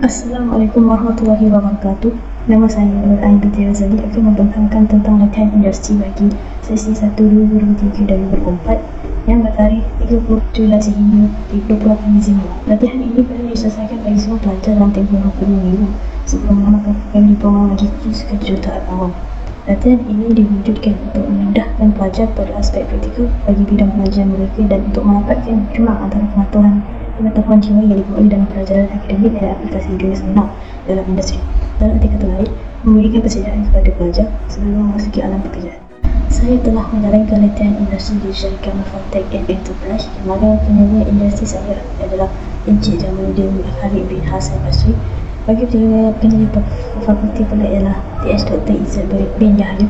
Assalamualaikum warahmatullahi wabarakatuh. Nama saya Nur Ain binti Razali akan membentangkan tentang latihan industri bagi sesi 1, 2, 3 dan 4 yang bertarikh 30 Julai sehingga 28 Disember. Latihan ini perlu diselesaikan bagi semua pelajar dalam tempoh 20 minggu sebelum menamakan program diploma bagi kursus kejuruteraan awam. Latihan ini diwujudkan untuk memudahkan pelajar pada aspek praktikal bagi bidang pengajian mereka dan untuk mendapatkan jurang antara pengetahuan jiwa yang diperoleh dalam pelajaran akademik dan aplikasi dunia sebenar dalam industri. Dalam arti kata lain, memberikan persediaan kepada pelajar sebelum memasuki alam pekerjaan. Saya telah menjalankan latihan industri di syarikat Mufatek and Enterprise di mana penyelia industri saya adalah Encik Jamaluddin Khalid bin Hassan Basri. Bagi penyelia fakulti pula ialah TH Dr. Izzat bin Yahya.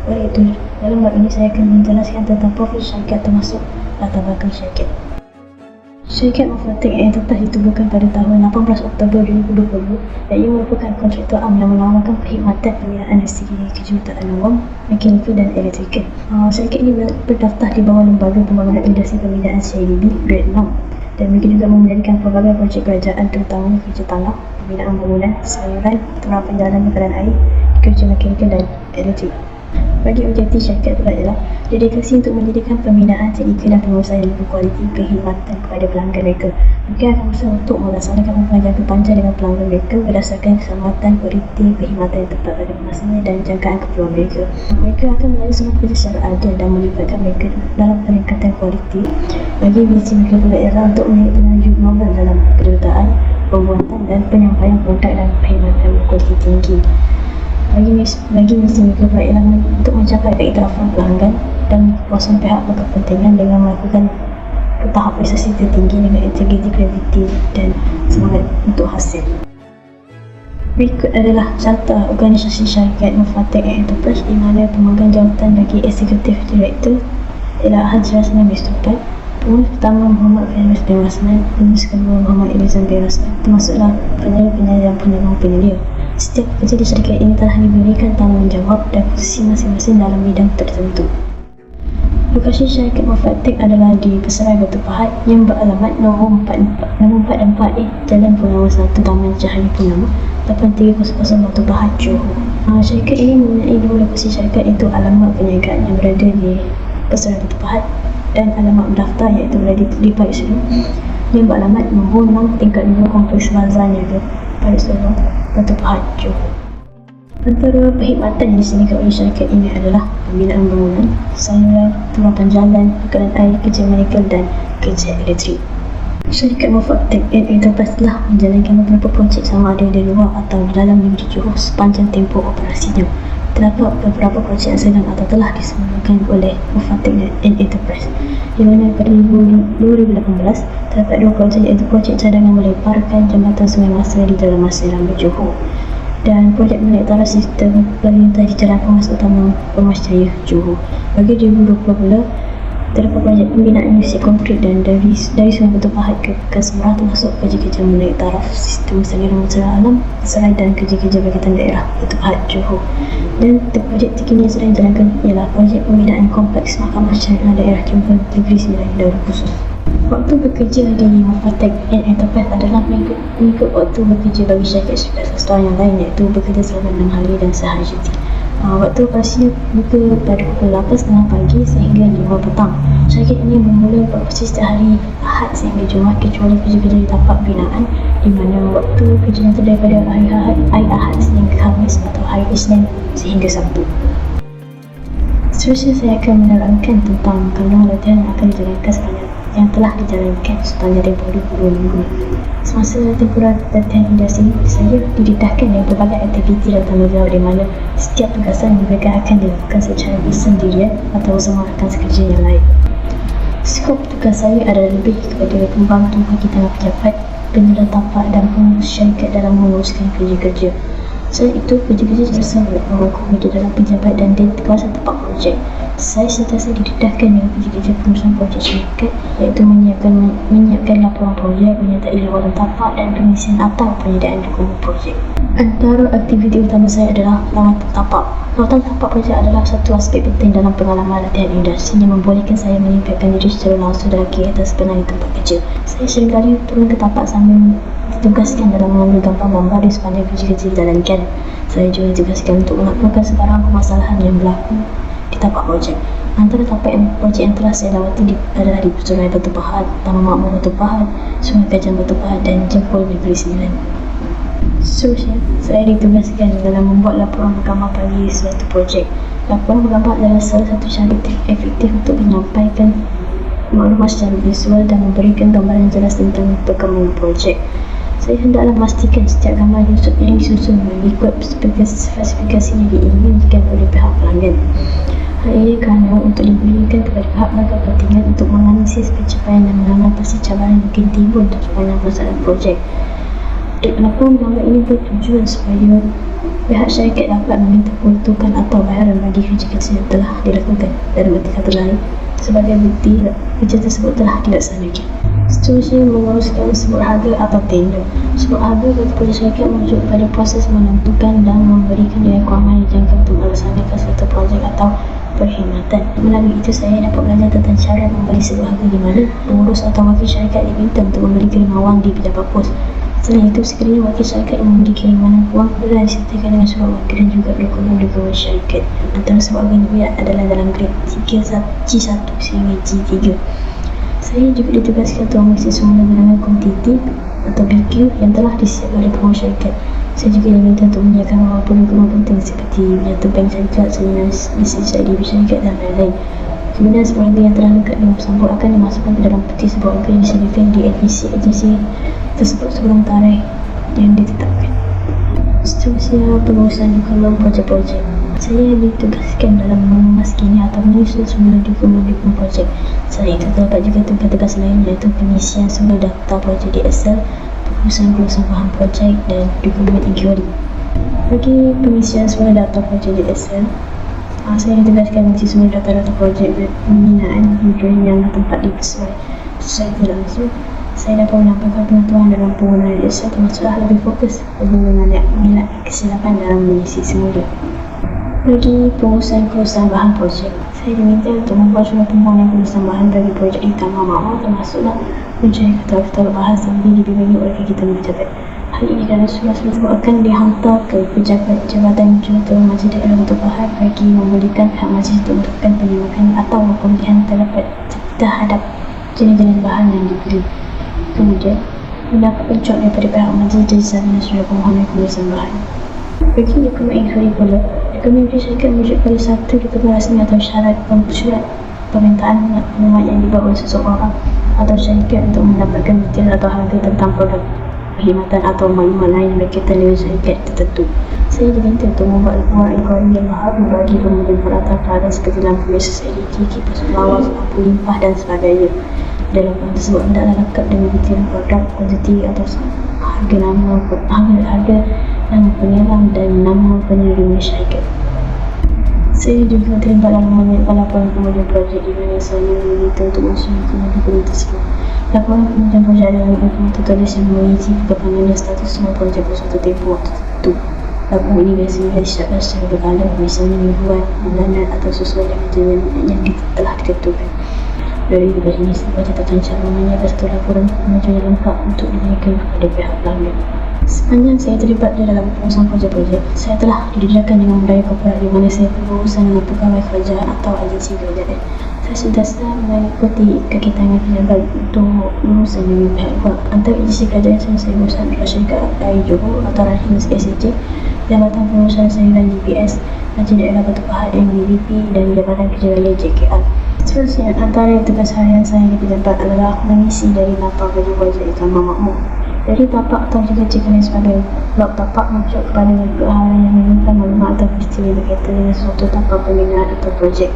Oleh itu, dalam bab ini saya akan menjelaskan tentang profil syarikat termasuk latar belakang syarikat. Syarikat Mufatek Enterprise ditubuhkan pada tahun 18 Oktober 2020 dan ia merupakan kontraktor am yang menawarkan perkhidmatan pembinaan dari segi kejuruteraan awam, mekanikal dan elektrikal. Syarikat ini berdaftar di bawah Lembaga Pembangunan Industri Pembinaan CIDB Grade 6 dan mereka juga menjadikan pelbagai projek kerajaan terutamanya kerja tanah, pembinaan bangunan, sayuran, penerapan jalan bekalan air, kerja mekanikal dan elektrik. Bagi objektif syarikat pula ialah dedikasi untuk menjadikan pembinaan teknikal dan pengurusan yang berkualiti perkhidmatan kepada pelanggan mereka. Mereka akan berusaha untuk melaksanakan hubungan jangka panjang dengan pelanggan mereka berdasarkan keselamatan, kualiti, perkhidmatan yang tepat pada masanya dan jangkaan keperluan mereka. Mereka akan melayani semua pekerja secara adil dan melibatkan mereka dalam peningkatan kualiti. Bagi visi mereka pula ialah untuk menjadi penunjuk nombor dalam kejuruteraan, pembuatan dan penyampaian produk dan perkhidmatan berkualiti tinggi. Bagi misi mereka pula ialah untuk mencapai keiktirafan pelanggan dan kepuasan pihak berkepentingan dengan melakukan tahap prosesi tertinggi dengan integriti, kreativiti dan semangat untuk hasil. Berikut adalah carta organisasi syarikat Mufatek Enterprise di mana pemegang jawatan bagi Executive Director ialah Haji Rasman bin Sultan, pengurus pertama Muhammad Fairuz bin Rasman, pengurus kedua Muhammad Ilizam bin Rasman, termasuklah penyelia dan penyelia. Setiap pekerja di syarikat ini telah diberikan tanggungjawab dan posisi masing-masing dalam bidang tertentu. Lokasi syarikat Mufatek adalah di Peserai Batu Pahat yang beralamat nombor 444 Jalan Purnama 1 Taman Cahaya Purnama 8300 Batu Pahat, Johor. Syarikat ini mempunyai dua lokasi syarikat iaitu alamat perniagaan yang berada di Peserai Batu Pahat dan alamat berdaftar iaitu berada di Parit Sulong yang beralamat nombor 6 tingkat 2 Kompleks Bazar Niaga Parit Sulong, Batu Pahat, Johor. Antara perkhidmatan yang disediakan oleh syarikat ini adalah pembinaan bangunan, sayuran, penerapan jalan, bekalan air, kerja mekanikal dan kerja elektrik. Syarikat Mufatek Enterprise telah menjalankan beberapa projek sama ada di luar atau di dalam negeri Johor sepanjang tempoh operasinya. Terdapat beberapa projek yang sedang atau telah disemulakan oleh Mufatek Enterprise di mana pada 2018 terdapat dua projek iaitu projek cadangan melebarkan jambatan Sungai Masa di Jalan Masjid Lama, Johor dan projek melektara sistem lalu lintas di Jalan Pengas Utama Pemas Jaya, Johor. Bagi 2020 pula terdapat projek pembinaan industri konkret dan dari Sungai Batu Pahat ke Kesemrah termasuk kerja-kerja menaik taraf sistem saliran mesra alam, serai dan kerja-kerja berkaitan daerah Batu Pahat, Johor. Dan projek terkini yang sedang dijalankan ialah projek pembinaan kompleks Mahkamah Syariah Daerah Johor Negeri Sembilan Daerah Khusus. Waktu bekerja di Mufatek Enterprise adalah mengikut waktu bekerja bagi syarikat swasta yang lain iaitu bekerja selama 6 hari dan sehari cuti. Waktu operasinya buka pada pukul 8.30 pagi sehingga 5 petang. Syarikat ini bermula beroperasi setiap hari Ahad sehingga Jumaat kecuali kerja-kerja di tapak binaan di mana waktu kerjanya terdiri daripada hari Ahad sehingga Khamis atau hari Isnin sehingga Sabtu. Seterusnya saya akan menerangkan tentang kalung latihan yang akan dijalankan yang telah dijalankan sepanjang tempoh 20 minggu. Semasa tempoh latihan industri, saya didedahkan dengan berbagai aktiviti dan tanggungjawab di mana setiap tugasan mereka akan dilakukan secara bersendirian atau bersama rakan sekerja yang lain. Skop tugas saya adalah lebih kepada pembantu bagi tangan pejabat, penyelia tapak dan pengurus syarikat dalam menguruskan kerja-kerja. Selain itu, kerja-kerja bersama memangku kerja dalam pejabat dan di kawasan tapak projek. Saya sentiasa didedahkan dengan kerja-kerja pengurusan projek syarikat iaitu menyiapkan laporan projek, menyertai laporan tapak dan pengisian atau penyediaan dokumen projek. Antara aktiviti utama saya adalah lawatan tapak. Lawatan tapak projek adalah satu aspek penting dalam pengalaman latihan industri yang membolehkan saya melibatkan diri secara langsung dalam kegiatan sebenar di tempat kerja. Saya seringkali turun ke tapak sambil ditugaskan dalam mengambil gambar-gambar di sepanjang kerja-kerja dijalankan. Saya juga ditugaskan untuk melaporkan sebarang permasalahan yang berlaku di tapak projek. Antara tapak projek yang telah saya lawati adalah di Sungai Batu Pahat, Taman Makmur Batu Pahat, Sungai Kajang Batu Pahat dan Jempol Negeri Sembilan. Seterusnya, saya ditugaskan dalam membuat laporan bergambar bagi suatu projek. Laporan bergambar adalah salah satu cara efektif untuk menyampaikan maklumat secara visual dan memberikan gambaran jelas tentang perkembangan projek. Saya hendaklah memastikan setiap gambar yang disusun mengikut spesifikasi yang diinginkan oleh pihak pelanggan. Hal ini kerana untuk diberikan kepada pihak berkepentingan untuk menganalisis pencapaian dan mengatasi cabaran yang mungkin timbul sepanjang pelaksanaan projek. Laporan gambar ini bertujuan supaya pihak syarikat dapat meminta peruntukan atau bayaran bagi kerja-kerja yang telah dilakukan. Dalam arti kata lain, sebagai bukti kerja tersebut telah dilaksanakan. Seterusnya, menguruskan sebut harga atau tender. Sebut harga bagi projek syarikat merujuk pada proses menentukan dan memberikan nilai kewangan yang dijangka untuk melaksanakan suatu projek atau perkhidmatan. Melalui itu, saya dapat belajar tentang cara membeli sebut harga di mana pengurus atau wakil syarikat diminta untuk memberi kiriman wang di pejabat pos. Selain itu, sekiranya wakil syarikat yang memberi kiriman wang perlu disertakan dengan surat wakil dan juga dokumen-dokumen syarikat. Antara sebut harga yang adalah dalam grade G1 sehingga G3. Saya juga ditugaskan untuk mengisi semula gunakan kuantiti atau BQ yang telah disiapkan oleh pengurus syarikat. Saya juga diminta untuk menyediakan beberapa dokumen penting seperti nyata bank syarikat, salinan lisensi IDB syarikat dan lain-lain. Kemudian sebut harga yang telah lengkap dengan bersambut akan dimasukkan ke dalam peti sebut harga yang disediakan di agensi tersebut sebelum tarikh yang ditetapkan. Seterusnya, pengurusan dokumen projek-projek. Saya ditugaskan dalam memaskini atau menyusun semula dokumen-dokumen projek. Selain itu, terdapat juga tugas-tugas lain iaitu pengisian semula data projek di Excel, pengurusan bahan projek dan dokumen inquiry. Bagi pengisian semula data projek di Excel, saya ditugaskan mengisi semula data-data projek pembinaan yang tempat sesuai tidak langsung. Saya dapat menambahkan pengetahuan dalam penggunaan Excel termasuklah lebih fokus mengelak kesilapan dalam mengisi semula. Bagi pengurusan bahan projek, saya diminta untuk membuat surat pembangunan pengurusan bahan bagi projek di Taman Makmur, termasuklah mencari katalog bahan sambil dibimbingi oleh kita pejabat. Hal ini kerana surat tersebut akan dihantar ke pejabat jabatan contoh majlis daerah untuk bahan bagi membolehkan pihak majlis untuk melakukan penyemakan atau pemilihan terhadap jenis-jenis bahan yang dibeli. Kemudian, mendapat pencok daripada pihak majlis dari salinan surat permohonan pengurusan bahan. Bagi dokumen inquiry pula, dokumen inquiry syarikat merujuk pada satu dokumen rasmi atau surat permintaan maklumat yang dibuat oleh seseorang atau syarikat untuk mendapatkan detail atau harga tentang produk, perkhidmatan atau maklumat lain berkaitan dengan syarikat tertentu. Saya diminta untuk membuat laporan inquiry yang mahal membagi kemudian peralatan seperti lampu biasa LED, kipas lawas, lampu limpah dan sebagainya. Dalam laporan tersebut hendaklah lengkap dengan detail produk, kuantiti atau harga nama penyelam dan nama penerima syarikat. Saya juga terlibat dalam menyiapkan laporan kemudian projek di mana saya diminta untuk mensusun dokumen tersebut. Laporan kemudian projek adalah dokumen tertulis yang mengisi perkembangan dan status semua projek pada suatu tempoh waktu tertentu. Laporan ini biasanya disiapkan secara berkala, misalnya mingguan, bulanan atau sesuai dengan janjian yang telah ditentukan. Dari tugas ini, sebuah catatan cara menyiapkan satu laporan pengajuan yang lengkap untuk diberikan kepada pihak pelanggan. Sepanjang saya terlibat dalam pengurusan projek-projek, saya telah didedahkan dengan budaya korporat di mana saya berurusan dengan pegawai kerajaan atau agensi kerajaan. Saya sentiasa mengikuti kaki tangan pejabat untuk berurusan dengan pihak luar. Antara agensi kerajaan yang saya berurusan adalah syarikat Air Johor atau Rahim SAJ, Jabatan Pengurusan Salinan DPS, Majlis Daerah Batu Pahat MDBP dan Jabatan Kerja Raya JKR. Seterusnya, antara tugas harian saya di pejabat adalah mengisi dari laporan projek-projek di Taman Makmur. Dari tapak atau juga jika sebagai blok tapak merujuk kepada hal yang meminta maklumat atau peristiwa berkaitan dengan suatu tapak pembinaan atau projek.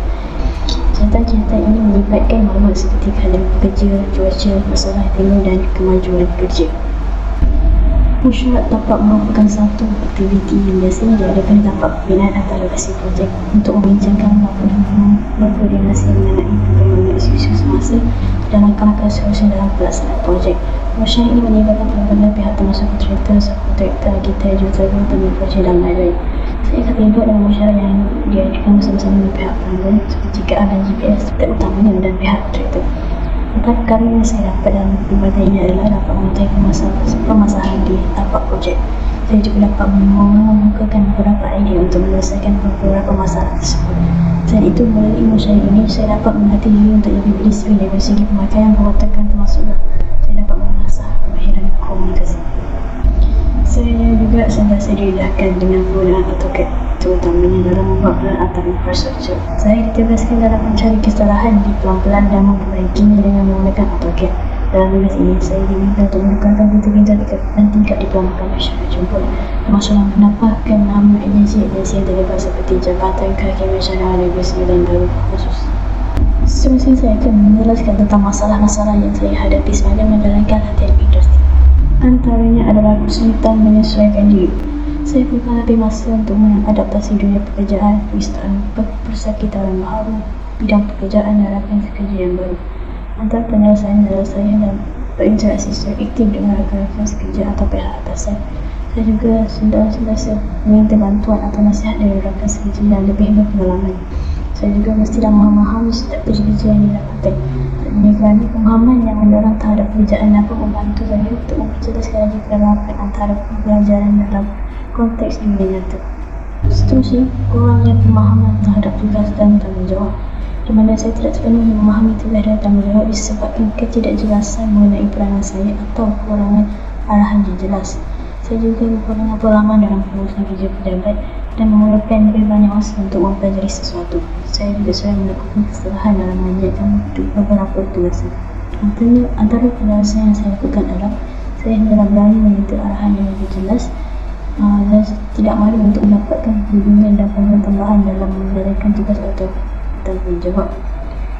Cerita-cerita ini melibatkan maklumat seperti keadaan pekerja, cuaca, masalah teknik dan kemajuan kerja. Mesyuarat tapak merupakan satu aktiviti yang biasanya diadakan di tapak pembinaan atau lokasi projek untuk membincangkan berkoordinasi mengenai perkembangan isu-isu semasa dan langkah-langkah seterusnya dalam pelaksanaan projek. Mesyuarat ini melibatkan pelbagai pihak termasuk kontraktor, subkontraktor, arkitek, juruterang, pemilik projek dan lain-lain. Saya akan terlibat dalam mesyuarat yang diajukan bersama-sama dengan pihak pelanggan seperti JKR dan GPS, terutamanya dan pihak kontraktor. Empat perkara yang saya dapat dalam perbuatan ini adalah dapat mengetahui permasalahan di tapak projek. Saya juga dapat mengemukakan beberapa idea untuk menyelesaikan beberapa masalah tersebut. Selain itu, melalui ilmu saya ini, saya dapat melatih diri untuk lebih berdisiplin dari segi pemakaian perwatakan, termasuklah saya dapat mengasah kemahiran komunikasi. Saya juga sentiasa didedahkan dengan penggunaan AutoCAD, terutamanya dalam membuat pelan atau infrastruktur. Saya ditugaskan dalam mencari kesalahan di pelan-pelan dan memperbaikinya dengan menggunakan AutoCAD. Dalam tugas ini, saya diminta untuk menukarkan pintu-pintu dan tingkat diplomakan masyarakat jemput, termasuk menambahkan nama agensi-agensi yang terlibat seperti Jabatan Kaki Nasional dan Negeri dan Baru khusus. Seterusnya, saya akan menjelaskan tentang masalah-masalah yang saya hadapi semasa menjalankan latihan industri. Antaranya adalah kesulitan menyesuaikan diri. Saya menghadapi masa untuk mengadaptasi dunia pekerjaan, persekitaran baru, bidang pekerjaan dan rakan kerja yang baru. Antara penyelesaian adalah saya dan berinteraksi secara aktif dengan rakan-rakan sekerja atau pihak atasan. Saya juga sudah meminta bantuan atau nasihat dari rakan sekerja yang lebih berpengalaman. Saya juga mestilah memahami setiap kerja-kerja yang dilakukan. Kerana pemahaman yang mendalam terhadap pekerjaan dapat membantu saya untuk memperjelaskan lagi penerapan antara pembelajaran dalam konteks dunia nyata. Seterusnya, kurangnya pemahaman terhadap tugas dan tanggungjawab, di mana saya tidak sepenuhnya memahami tugas dan tanggungjawab disebabkan ketidakjelasan mengenai peranan saya atau kekurangan arahan yang jelas. Saya juga kekurangan pengalaman dalam pengurusan kerja pejabat dan memerlukan lebih banyak masa untuk mempelajari sesuatu. Saya juga sering melakukan kesalahan dalam mengerjakan beberapa tugasan. Antara penyelesaian yang saya lakukan adalah saya hendaklah berani meminta arahan yang lebih jelas dan tidak malu untuk mendapatkan bimbingan dan panduan tambahan dalam menjalankan tugas atau tanggungjawab.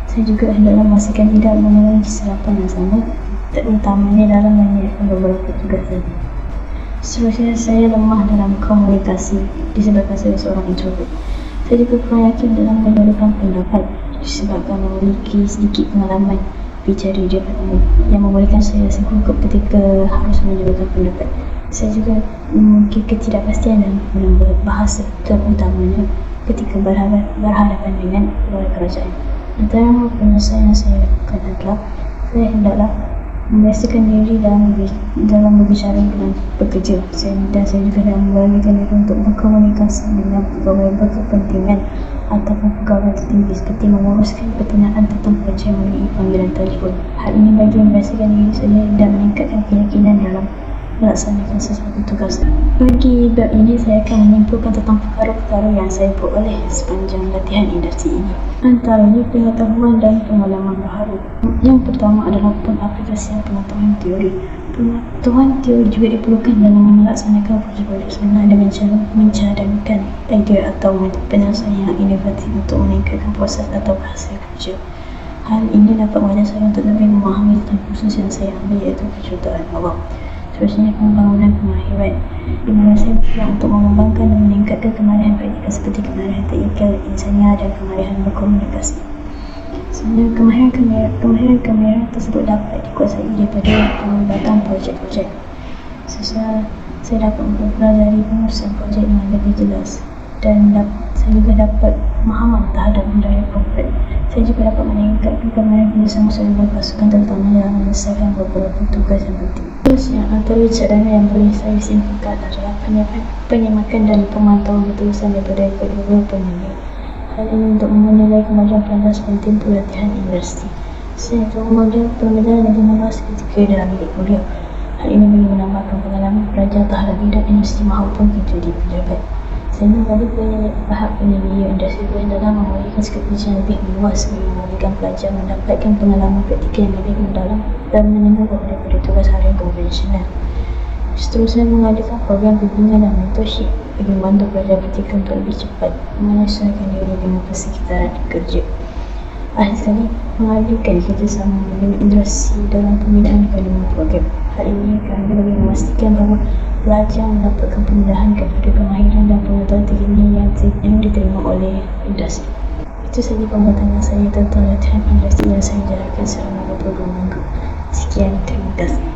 Saya juga hendaklah memastikan tidak mengulangi kesilapan yang sama, terutamanya dalam menjalankan beberapa tugasan. Seterusnya, saya lemah dalam komunikasi disebabkan saya seorang introvert. Saya juga kurang yakin dalam menyuarakan pendapat disebabkan memiliki sedikit pengalaman bicara di depan umum yang membolehkan saya rasa gugup ketika harus menyuarakan pendapat. Saya juga memiliki ketidakpastian dalam berbahasa, terutamanya ketika berhadapan dengan pegawai kerajaan. Antara penyelesaian yang saya lakukan adalah saya hendaklah membiasakan diri dalam berbicara dengan pekerja. Saya juga dalam membagikan diri untuk berkomunikasi dengan pegawai berkepentingan ataupun pegawai tertinggi seperti menguruskan pertanyaan tentang projek melalui panggilan telefon. Hal ini bagi membiasakan diri saya dan meningkatkan keyakinan dalam melaksanakan sesuatu tugas. Bagi bab ini, saya akan menyimpulkan tentang perkara-perkara yang saya peroleh sepanjang latihan industri ini. Antaranya pengetahuan dan pengalaman baharu. Yang pertama adalah pengaplikasian pengetahuan teori. Pengetahuan teori juga diperlukan dalam melaksanakan projek-projek sebenar dengan cara mencadangkan idea atau penyelesaian yang inovatif untuk meningkatkan proses atau hasil kerja. Hal ini dapat mengajar saya untuk lebih memahami tentang proses yang saya ambil, iaitu kejuruteraan awam. Seterusnya, pembangunan kemahiran, di mana saya berpeluang untuk mengembangkan dan meningkatkan kemarahan praktikal seperti kemarahan teknikal, insania dan kemarahan berkomunikasi. Sebenarnya kemahiran tersebut dapat dikuasai daripada pelibatan projek-projek. Saya dapat mempelajari pengurusan projek dengan lebih jelas dan saya juga dapat pemahaman terhadap budaya korporat. Saya juga dapat meningkatkan kemarahan bersama seluruh pasukan, terutama dalam menyelesaikan beberapa tugas yang penting. Terusnya, antara cadangan yang boleh saya simpulkan adalah penyemakan dan pemantauan ketulusan daripada kedua penyelia. Hal ini untuk menilai kemajuan pelajar sepenting pelatihan industri. Saya kemudian pembelajaran yang dibahas ketika dalam bilik kuliah. Hal ini bagi menambahkan pengalaman pelajar terhadap bidang industri maupun kerja di pejabat. Sehingga bagi pihak penyelia industri dalam memberikan sekepinci yang lebih luas bagi memberikan pelajar mendapatkan pengalaman praktikal yang lebih mendalam dan meninggalkan daripada tugas harian konvensional. Seterusnya, mengadakan program bimbingan dan mentorship bagi membantu pelajar praktikal untuk lebih cepat menyesuaikan diri dengan persekitaran kerja. Akhir sekali, mengadakan kerjasama dengan industri dalam pembinaan kandungan program. Hal ini akan bagi memastikan bahawa pelajar mendapatkan pemudahan kepada kemahiran dan pengetahuan terkini yang diterima oleh industri. Itu sahaja pembuatan saya tentang latihan industri yang saya jalankan selama 22 minggu. Sekian, terima kasih.